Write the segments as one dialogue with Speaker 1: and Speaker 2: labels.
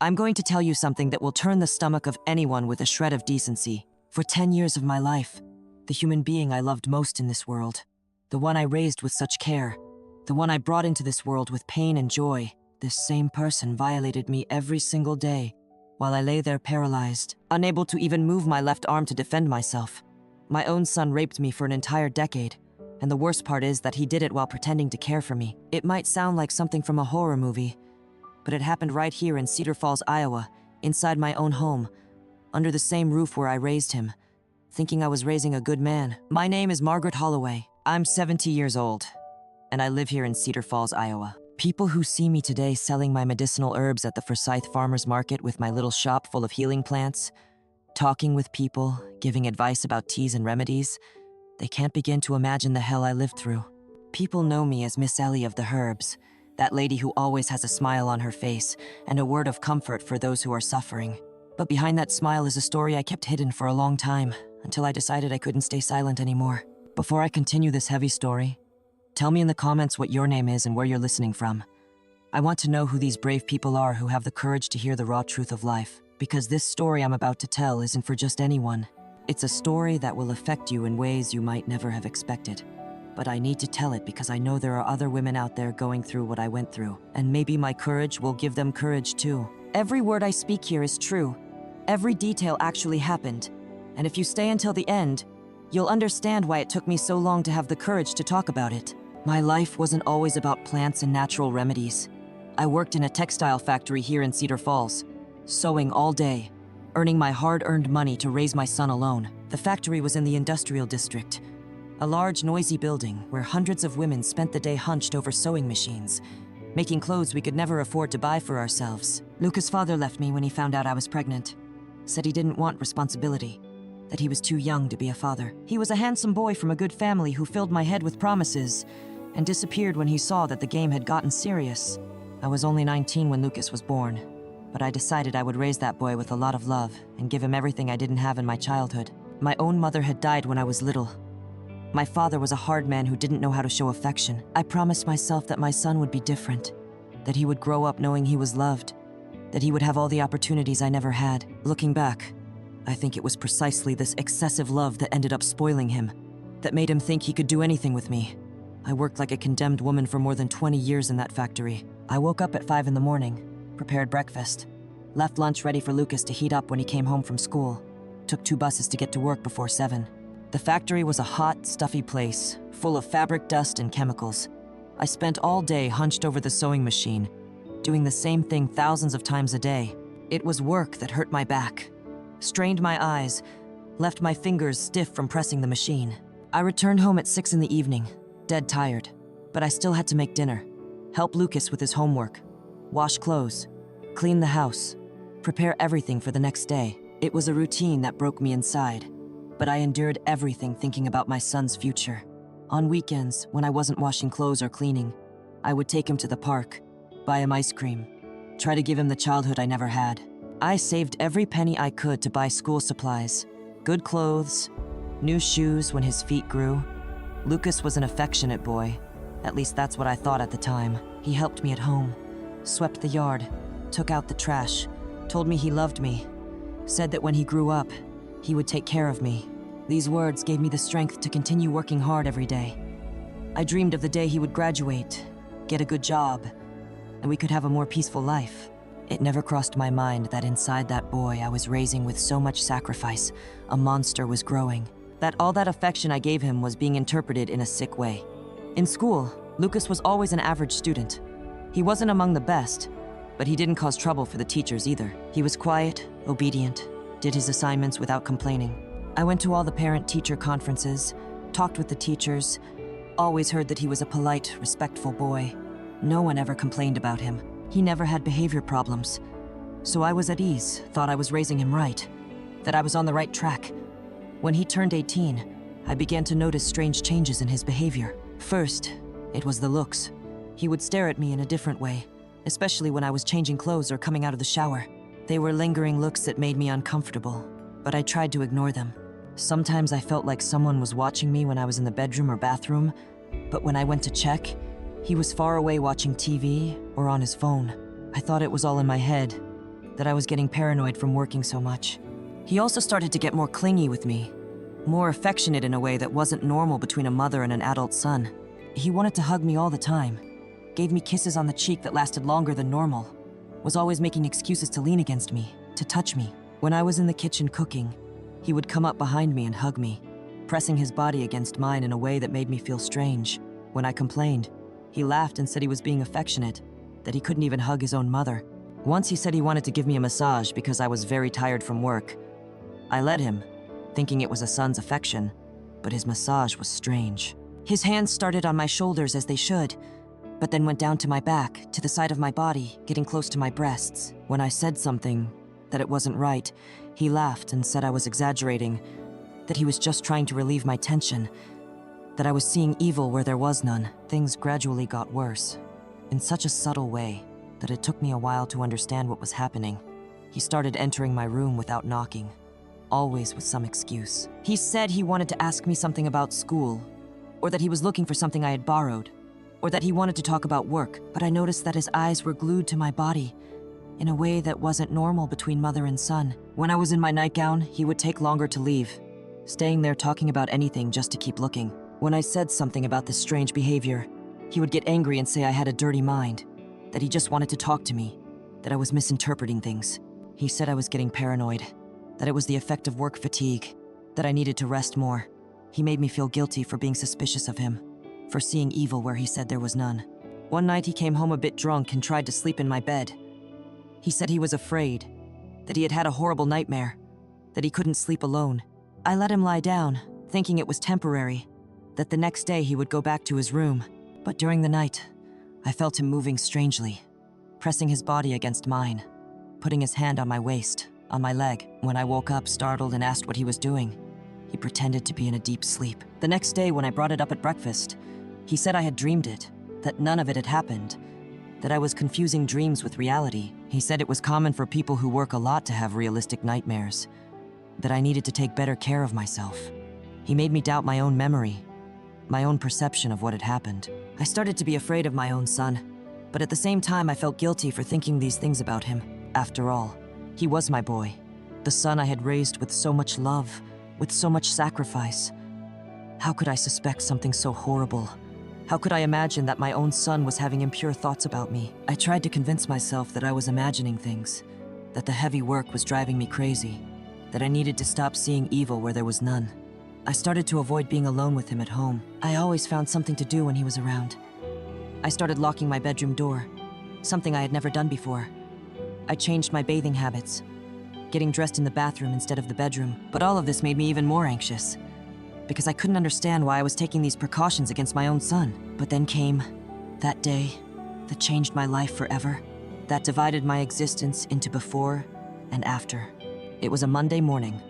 Speaker 1: I'm going to tell you something that will turn the stomach of anyone with a shred of decency. For 10 years of my life, the human being I loved most in this world, the one I raised with such care, the one I brought into this world with pain and joy, this same person violated me every single day while I lay there paralyzed, unable to even move my left arm to defend myself. My own son raped me for an entire decade, and the worst part is that he did it while pretending to care for me. It might sound like something from a horror movie, but it happened right here in Cedar Falls, Iowa, inside my own home, under the same roof where I raised him, thinking I was raising a good man. My name is Margaret Holloway. I'm 70 years old, and I live here in Cedar Falls, Iowa. People who see me today selling my medicinal herbs at the Forsyth Farmers Market with my little shop full of healing plants, talking with people, giving advice about teas and remedies, they can't begin to imagine the hell I lived through. People know me as Miss Ellie of the Herbs, that lady who always has a smile on her face and a word of comfort for those who are suffering. But behind that smile is a story I kept hidden for a long time, until I decided I couldn't stay silent anymore. Before I continue this heavy story, tell me in the comments what your name is and where you're listening from. I want to know who these brave people are who have the courage to hear the raw truth of life, because this story I'm about to tell isn't for just anyone. It's a story that will affect you in ways you might never have expected. But I need to tell it because I know there are other women out there going through what I went through, and maybe my courage will give them courage too. Every word I speak here is true. Every detail actually happened. And if you stay until the end, you'll understand why it took me so long to have the courage to talk about it. My life wasn't always about plants and natural remedies. I worked in a textile factory here in Cedar Falls, sewing all day, earning my hard-earned money to raise my son alone. The factory was in the industrial district, a large, noisy building where hundreds of women spent the day hunched over sewing machines, making clothes we could never afford to buy for ourselves. Lucas' father left me when he found out I was pregnant. Said he didn't want responsibility, that he was too young to be a father. He was a handsome boy from a good family who filled my head with promises and disappeared when he saw that the game had gotten serious. I was only 19 when Lucas was born, but I decided I would raise that boy with a lot of love and give him everything I didn't have in my childhood. My own mother had died when I was little. My father was a hard man who didn't know how to show affection. I promised myself that my son would be different, that he would grow up knowing he was loved, that he would have all the opportunities I never had. Looking back, I think it was precisely this excessive love that ended up spoiling him, that made him think he could do anything with me. I worked like a condemned woman for more than 20 years in that factory. I woke up at 5 in the morning, prepared breakfast, left lunch ready for Lucas to heat up when he came home from school, took 2 buses to get to work before 7. The factory was a hot, stuffy place, full of fabric dust and chemicals. I spent all day hunched over the sewing machine, doing the same thing thousands of times a day. It was work that hurt my back, strained my eyes, left my fingers stiff from pressing the machine. I returned home at 6 in the evening, dead tired, but I still had to make dinner, help Lucas with his homework, wash clothes, clean the house, prepare everything for the next day. It was a routine that broke me inside, but I endured everything thinking about my son's future. On weekends, when I wasn't washing clothes or cleaning, I would take him to the park, buy him ice cream, try to give him the childhood I never had. I saved every penny I could to buy school supplies, good clothes, new shoes when his feet grew. Lucas was an affectionate boy. At least that's what I thought at the time. He helped me at home, swept the yard, took out the trash, told me he loved me, said that when he grew up, he would take care of me. These words gave me the strength to continue working hard every day. I dreamed of the day he would graduate, get a good job, and we could have a more peaceful life. It never crossed my mind that inside that boy I was raising with so much sacrifice, a monster was growing. That all that affection I gave him was being interpreted in a sick way. In school, Lucas was always an average student. He wasn't among the best, but he didn't cause trouble for the teachers either. He was quiet, obedient, did his assignments without complaining. I went to all the parent-teacher conferences, talked with the teachers, always heard that he was a polite, respectful boy. No one ever complained about him. He never had behavior problems. So I was at ease, thought I was raising him right, that I was on the right track. When he turned 18, I began to notice strange changes in his behavior. First, it was the looks. He would stare at me in a different way, especially when I was changing clothes or coming out of the shower. They were lingering looks that made me uncomfortable, but I tried to ignore them. Sometimes I felt like someone was watching me when I was in the bedroom or bathroom, but when I went to check, he was far away watching TV or on his phone. I thought it was all in my head, that I was getting paranoid from working so much. He also started to get more clingy with me, more affectionate in a way that wasn't normal between a mother and an adult son. He wanted to hug me all the time, gave me kisses on the cheek that lasted longer than normal, was always making excuses to lean against me, to touch me. When I was in the kitchen cooking, he would come up behind me and hug me, pressing his body against mine in a way that made me feel strange. When I complained, he laughed and said he was being affectionate, that he couldn't even hug his own mother. Once he said he wanted to give me a massage because I was very tired from work. I let him, thinking it was a son's affection, but his massage was strange. His hands started on my shoulders as they should, but then went down to my back, to the side of my body, getting close to my breasts. When I said something, that it wasn't right, he laughed and said I was exaggerating, that he was just trying to relieve my tension, that I was seeing evil where there was none. Things gradually got worse, in such a subtle way that it took me a while to understand what was happening. He started entering my room without knocking, always with some excuse. He said he wanted to ask me something about school, or that he was looking for something I had borrowed, or that he wanted to talk about work, but I noticed that his eyes were glued to my body in a way that wasn't normal between mother and son. When I was in my nightgown, he would take longer to leave, staying there talking about anything just to keep looking. When I said something about this strange behavior, he would get angry and say I had a dirty mind, that he just wanted to talk to me, that I was misinterpreting things. He said I was getting paranoid, that it was the effect of work fatigue, that I needed to rest more. He made me feel guilty for being suspicious of him, for seeing evil where he said there was none. One night he came home a bit drunk and tried to sleep in my bed. He said he was afraid, that he had had a horrible nightmare, that he couldn't sleep alone. I let him lie down, thinking it was temporary, that the next day he would go back to his room. But during the night, I felt him moving strangely, pressing his body against mine, putting his hand on my waist, on my leg. When I woke up startled and asked what he was doing, he pretended to be in a deep sleep. The next day when I brought it up at breakfast, he said I had dreamed it, that none of it had happened, that I was confusing dreams with reality. He said it was common for people who work a lot to have realistic nightmares, that I needed to take better care of myself. He made me doubt my own memory, my own perception of what had happened. I started to be afraid of my own son, but at the same time I felt guilty for thinking these things about him. After all, he was my boy, the son I had raised with so much love, with so much sacrifice. How could I suspect something so horrible? How could I imagine that my own son was having impure thoughts about me? I tried to convince myself that I was imagining things, that the heavy work was driving me crazy, that I needed to stop seeing evil where there was none. I started to avoid being alone with him at home. I always found something to do when he was around. I started locking my bedroom door, something I had never done before. I changed my bathing habits, getting dressed in the bathroom instead of the bedroom. But all of this made me even more anxious, because I couldn't understand why I was taking these precautions against my own son. But then came that day that changed my life forever, that divided my existence into before and after. It was a Monday morning,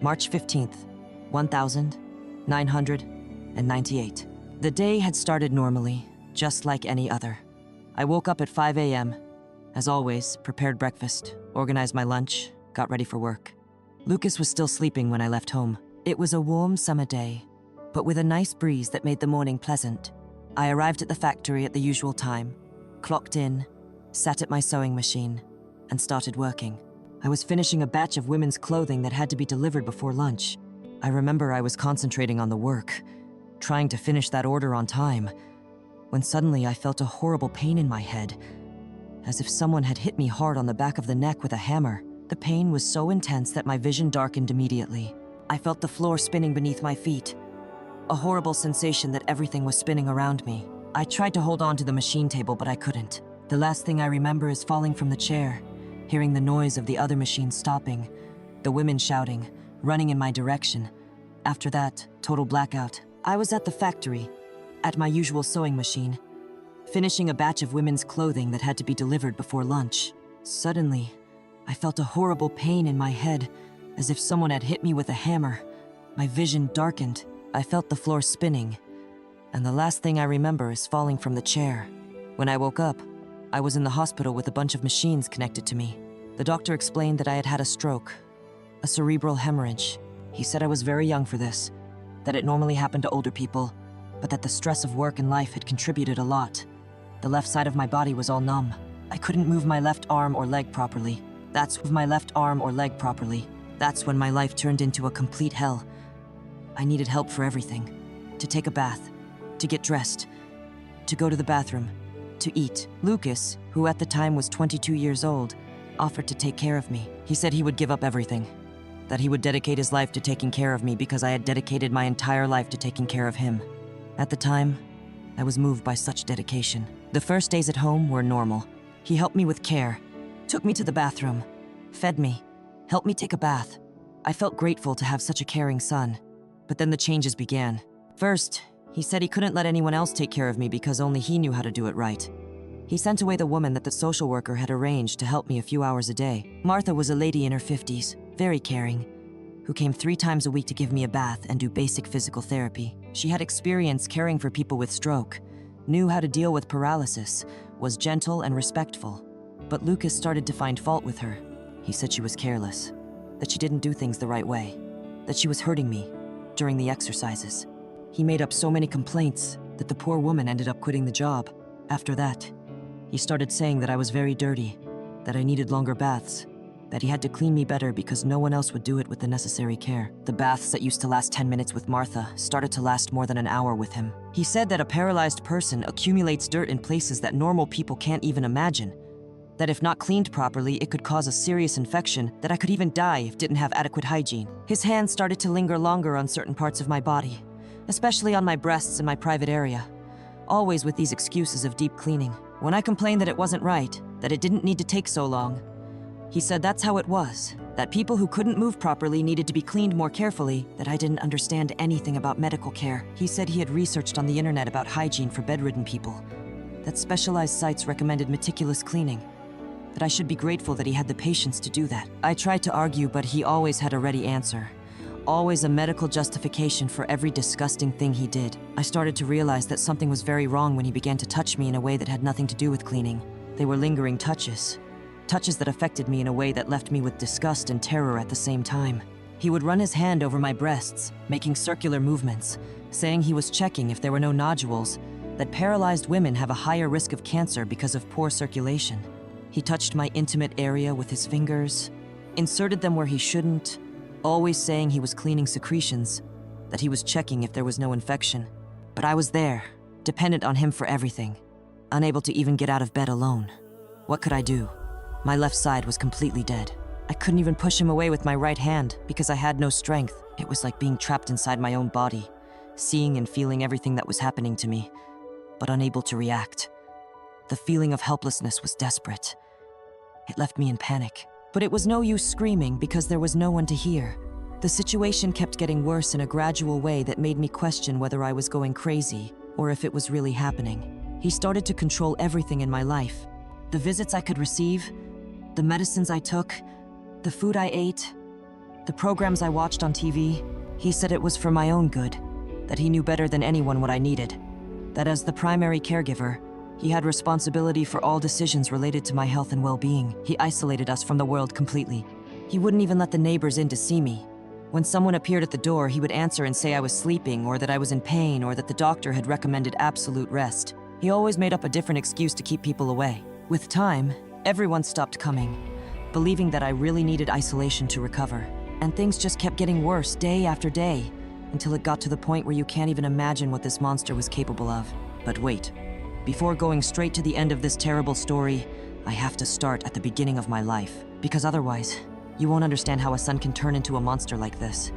Speaker 1: March 15th, 1998. The day had started normally, just like any other. I woke up at 5 a.m., as always, prepared breakfast, organized my lunch, got ready for work. Lucas was still sleeping when I left home. It was a warm summer day, but with a nice breeze that made the morning pleasant. I arrived at the factory at the usual time, clocked in, sat at my sewing machine, and started working. I was finishing a batch of women's clothing that had to be delivered before lunch. I remember I was concentrating on the work, trying to finish that order on time, when suddenly I felt a horrible pain in my head, as if someone had hit me hard on the back of the neck with a hammer. The pain was so intense that my vision darkened immediately. I felt the floor spinning beneath my feet, a horrible sensation that everything was spinning around me. I tried to hold on to the machine table, but I couldn't. The last thing I remember is falling from the chair, hearing the noise of the other machine stopping, the women shouting, running in my direction. After that, total blackout. I was at the factory, at my usual sewing machine, finishing a batch of women's clothing that had to be delivered before lunch. Suddenly, I felt a horrible pain in my head, as if someone had hit me with a hammer. My vision darkened. I felt the floor spinning, and the last thing I remember is falling from the chair. When I woke up, I was in the hospital with a bunch of machines connected to me. The doctor explained that I had had a stroke, a cerebral hemorrhage. He said I was very young for this, that it normally happened to older people, but that the stress of work and life had contributed a lot. The left side of my body was all numb. I couldn't move my left arm or leg properly. That's with my left arm or leg properly. That's when my life turned into a complete hell. I needed help for everything. To take a bath, to get dressed, to go to the bathroom, to eat. Lucas, who at the time was 22 years old, offered to take care of me. He said he would give up everything, that he would dedicate his life to taking care of me because I had dedicated my entire life to taking care of him. At the time, I was moved by such dedication. The first days at home were normal. He helped me with care, took me to the bathroom, fed me, helped me take a bath. I felt grateful to have such a caring son. But then the changes began. First, he said he couldn't let anyone else take care of me because only he knew how to do it right. He sent away the woman that the social worker had arranged to help me a few hours a day. Martha was a lady in her 50s, very caring, who came 3 times a week to give me a bath and do basic physical therapy. She had experience caring for people with stroke, knew how to deal with paralysis, was gentle and respectful. But Lucas started to find fault with her. He said she was careless, that she didn't do things the right way, that she was hurting me during the exercises. He made up so many complaints that the poor woman ended up quitting the job. After that, he started saying that I was very dirty, that I needed longer baths, that he had to clean me better because no one else would do it with the necessary care. The baths that used to last 10 minutes with Martha started to last more than an hour with him. He said that a paralyzed person accumulates dirt in places that normal people can't even imagine, that if not cleaned properly, it could cause a serious infection, that I could even die if didn't have adequate hygiene. His hands started to linger longer on certain parts of my body, especially on my breasts and my private area, always with these excuses of deep cleaning. When I complained that it wasn't right, that it didn't need to take so long, he said that's how it was, that people who couldn't move properly needed to be cleaned more carefully, that I didn't understand anything about medical care. He said he had researched on the internet about hygiene for bedridden people, that specialized sites recommended meticulous cleaning, that I should be grateful that he had the patience to do that. I tried to argue, but he always had a ready answer. Always a medical justification for every disgusting thing he did. I started to realize that something was very wrong when he began to touch me in a way that had nothing to do with cleaning. They were lingering touches. Touches that affected me in a way that left me with disgust and terror at the same time. He would run his hand over my breasts, making circular movements, saying he was checking if there were no nodules, that paralyzed women have a higher risk of cancer because of poor circulation. He touched my intimate area with his fingers, inserted them where he shouldn't, always saying he was cleaning secretions, that he was checking if there was no infection. But I was there, dependent on him for everything, unable to even get out of bed alone. What could I do? My left side was completely dead. I couldn't even push him away with my right hand because I had no strength. It was like being trapped inside my own body, seeing and feeling everything that was happening to me, but unable to react. The feeling of helplessness was desperate. It left me in panic. But it was no use screaming because there was no one to hear. The situation kept getting worse in a gradual way that made me question whether I was going crazy or if it was really happening. He started to control everything in my life. The visits I could receive, the medicines I took, the food I ate, the programs I watched on TV. He said it was for my own good, that he knew better than anyone what I needed, that as the primary caregiver, he had responsibility for all decisions related to my health and well-being. He isolated us from the world completely. He wouldn't even let the neighbors in to see me. When someone appeared at the door, he would answer and say I was sleeping or that I was in pain or that the doctor had recommended absolute rest. He always made up a different excuse to keep people away. With time, everyone stopped coming, believing that I really needed isolation to recover. And things just kept getting worse day after day, until it got to the point where you can't even imagine what this monster was capable of. But wait. Before going straight to the end of this terrible story, I have to start at the beginning of my life, because otherwise, you won't understand how a son can turn into a monster like this.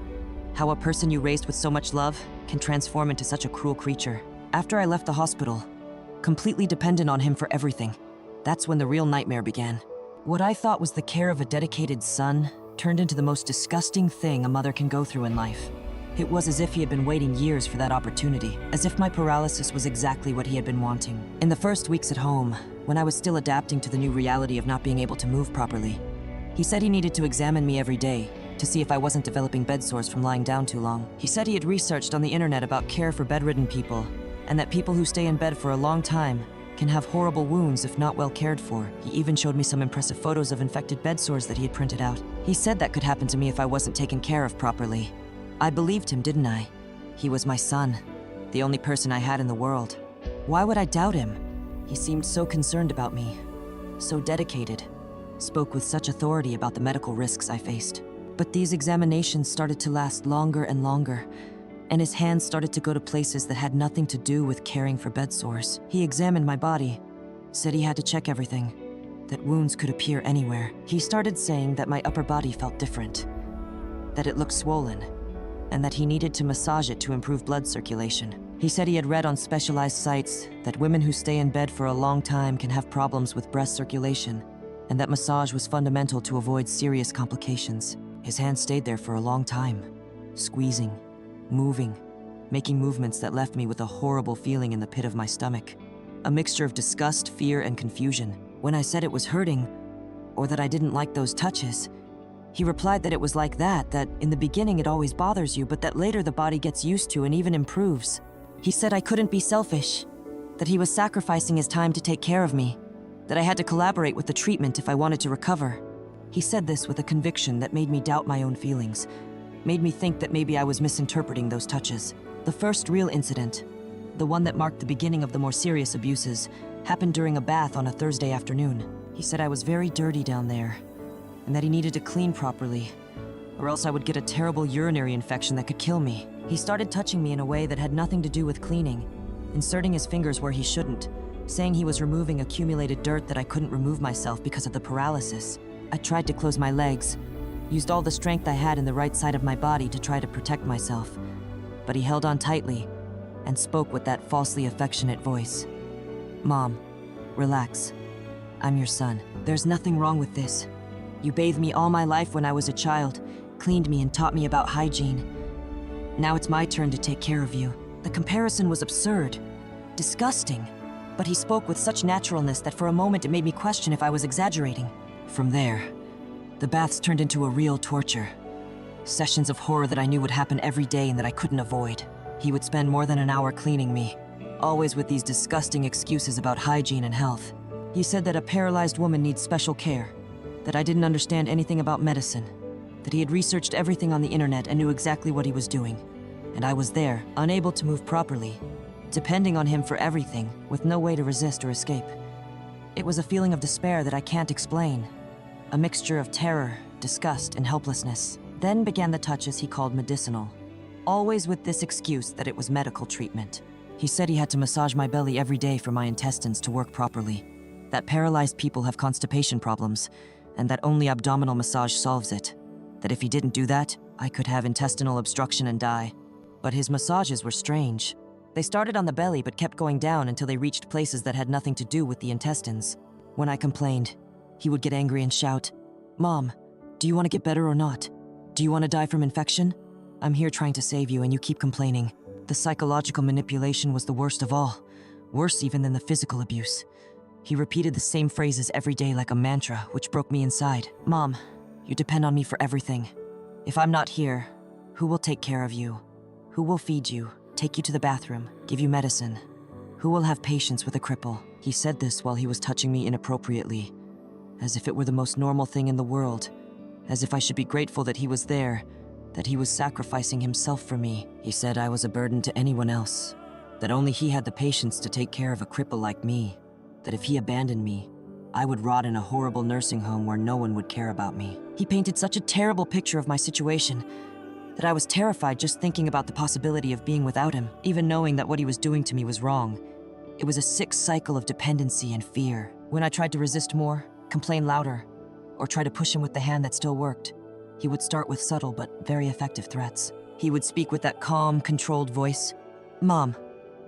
Speaker 1: How a person you raised with so much love can transform into such a cruel creature. After I left the hospital, completely dependent on him for everything, that's when the real nightmare began. What I thought was the care of a dedicated son turned into the most disgusting thing a mother can go through in life. It was as if he had been waiting years for that opportunity, as if my paralysis was exactly what he had been wanting. In the first weeks at home, when I was still adapting to the new reality of not being able to move properly, he said he needed to examine me every day to see if I wasn't developing bed sores from lying down too long. He said he had researched on the internet about care for bedridden people, and that people who stay in bed for a long time can have horrible wounds if not well cared for. He even showed me some impressive photos of infected bed sores that he had printed out. He said that could happen to me if I wasn't taken care of properly. I believed him, didn't I? He was my son, the only person I had in the world. Why would I doubt him? He seemed so concerned about me, so dedicated. spoke with such authority about the medical risks I faced. But these examinations started to last longer and longer, and his hands started to go to places that had nothing to do with caring for bed sores. He examined my body, said he had to check everything, that wounds could appear anywhere. He started saying that my upper body felt different, that it looked swollen, and that he needed to massage it to improve blood circulation. He said he had read on specialized sites that women who stay in bed for a long time can have problems with breast circulation, and that massage was fundamental to avoid serious complications. His hand stayed there for a long time, squeezing, moving, making movements that left me with a horrible feeling in the pit of my stomach. A mixture of disgust, fear, and confusion. When I said it was hurting, or that I didn't like those touches, he replied that it was like that in the beginning it always bothers you, but that later the body gets used to and even improves. He said I couldn't be selfish, that he was sacrificing his time to take care of me, that I had to collaborate with the treatment if I wanted to recover. He said this with a conviction that made me doubt my own feelings, made me think that maybe I was misinterpreting those touches. The first real incident, the one that marked the beginning of the more serious abuses, happened during a bath on a Thursday afternoon. He said I was very dirty down there, and that he needed to clean properly, or else I would get a terrible urinary infection that could kill me. He started touching me in a way that had nothing to do with cleaning, inserting his fingers where he shouldn't, saying he was removing accumulated dirt that I couldn't remove myself because of the paralysis. I tried to close my legs, used all the strength I had in the right side of my body to try to protect myself, but he held on tightly and spoke with that falsely affectionate voice. "Mom, relax. I'm your son. There's nothing wrong with this. You bathed me all my life when I was a child, cleaned me and taught me about hygiene. Now it's my turn to take care of you." The comparison was absurd, disgusting, but he spoke with such naturalness that for a moment it made me question if I was exaggerating. From there, the baths turned into a real torture. Sessions of horror that I knew would happen every day and that I couldn't avoid. He would spend more than an hour cleaning me, always with these disgusting excuses about hygiene and health. He said that a paralyzed woman needs special care, that I didn't understand anything about medicine, that he had researched everything on the internet and knew exactly what he was doing, and I was there, unable to move properly, depending on him for everything, with no way to resist or escape. It was a feeling of despair that I can't explain, a mixture of terror, disgust, and helplessness. Then began the touches he called medicinal, always with this excuse that it was medical treatment. He said he had to massage my belly every day for my intestines to work properly, that paralyzed people have constipation problems, and that only abdominal massage solves it, that if he didn't do that, I could have intestinal obstruction and die. But his massages were strange. They started on the belly but kept going down until they reached places that had nothing to do with the intestines. When I complained, he would get angry and shout, "Mom, do you want to get better or not? Do you want to die from infection? I'm here trying to save you and you keep complaining." The psychological manipulation was the worst of all, worse even than the physical abuse. He repeated the same phrases every day like a mantra, which broke me inside. "Mom, you depend on me for everything. If I'm not here, who will take care of you? Who will feed you, take you to the bathroom, give you medicine? Who will have patience with a cripple?" He said this while he was touching me inappropriately, as if it were the most normal thing in the world, as if I should be grateful that he was there, that he was sacrificing himself for me. He said I was a burden to anyone else, that only he had the patience to take care of a cripple like me, that if he abandoned me, I would rot in a horrible nursing home where no one would care about me. He painted such a terrible picture of my situation that I was terrified just thinking about the possibility of being without him, even knowing that what he was doing to me was wrong. It was a sick cycle of dependency and fear. When I tried to resist more, complain louder, or try to push him with the hand that still worked, he would start with subtle but very effective threats. He would speak with that calm, controlled voice. "Mom,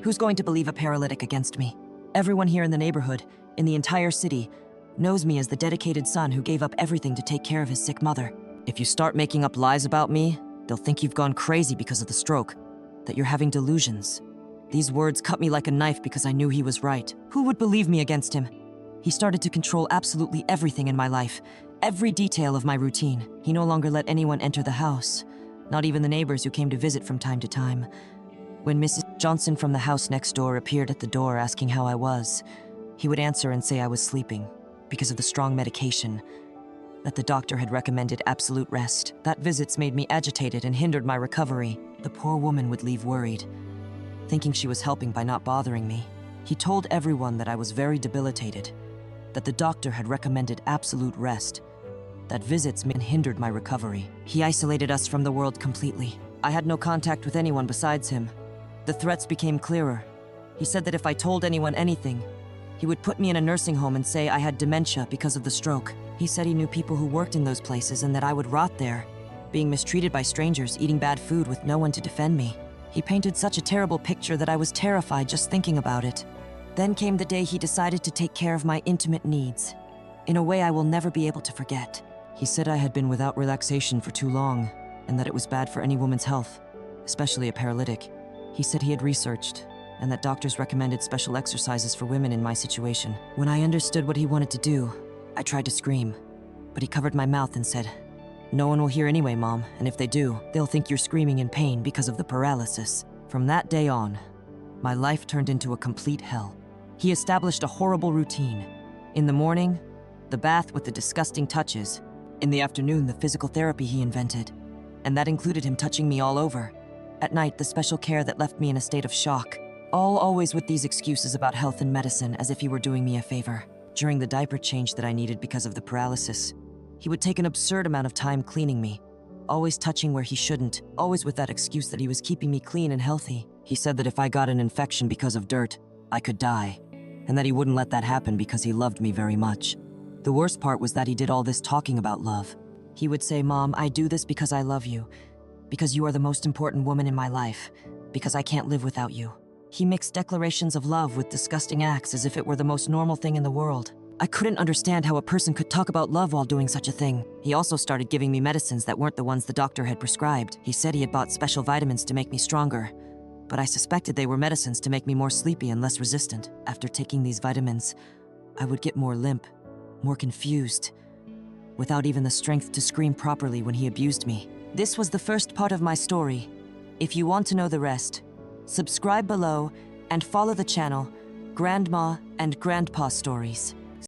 Speaker 1: who's going to believe a paralytic against me? Everyone here in the neighborhood, in the entire city, knows me as the dedicated son who gave up everything to take care of his sick mother. If you start making up lies about me, they'll think you've gone crazy because of the stroke, that you're having delusions." These words cut me like a knife because I knew he was right. Who would believe me against him? He started to control absolutely everything in my life, every detail of my routine. He no longer let anyone enter the house, not even the neighbors who came to visit from time to time. When Mrs. Johnson from the house next door appeared at the door asking how I was, he would answer and say I was sleeping because of the strong medication, that the doctor had recommended absolute rest. That visits made me agitated and hindered my recovery. The poor woman would leave worried, thinking she was helping by not bothering me. He told everyone that I was very debilitated, that the doctor had recommended absolute rest, that visits hindered my recovery. He isolated us from the world completely. I had no contact with anyone besides him. The threats became clearer. He said that if I told anyone anything, he would put me in a nursing home and say I had dementia because of the stroke. He said he knew people who worked in those places and that I would rot there, being mistreated by strangers, eating bad food with no one to defend me. He painted such a terrible picture that I was terrified just thinking about it. Then came the day he decided to take care of my intimate needs, in a way I will never be able to forget. He said I had been without relaxation for too long, and that it was bad for any woman's health, especially a paralytic. He said he had researched, and that doctors recommended special exercises for women in my situation. When I understood what he wanted to do, I tried to scream, but he covered my mouth and said, "No one will hear anyway, Mom, and if they do, they'll think you're screaming in pain because of the paralysis." From that day on, my life turned into a complete hell. He established a horrible routine. In the morning, the bath with the disgusting touches. In the afternoon, the physical therapy he invented, and that included him touching me all over. At night, the special care that left me in a state of shock. All always with these excuses about health and medicine, as if he were doing me a favor. During the diaper change that I needed because of the paralysis, he would take an absurd amount of time cleaning me, always touching where he shouldn't, always with that excuse that he was keeping me clean and healthy. He said that if I got an infection because of dirt, I could die, and that he wouldn't let that happen because he loved me very much. The worst part was that he did all this talking about love. He would say, "Mom, I do this because I love you, because you are the most important woman in my life, because I can't live without you." He mixed declarations of love with disgusting acts as if it were the most normal thing in the world. I couldn't understand how a person could talk about love while doing such a thing. He also started giving me medicines that weren't the ones the doctor had prescribed. He said he had bought special vitamins to make me stronger, but I suspected they were medicines to make me more sleepy and less resistant. After taking these vitamins, I would get more limp, more confused, without even the strength to scream properly when he abused me. This was the first part of my story. If you want to know the rest, subscribe below and follow the channel Grandma and Grandpa Stories.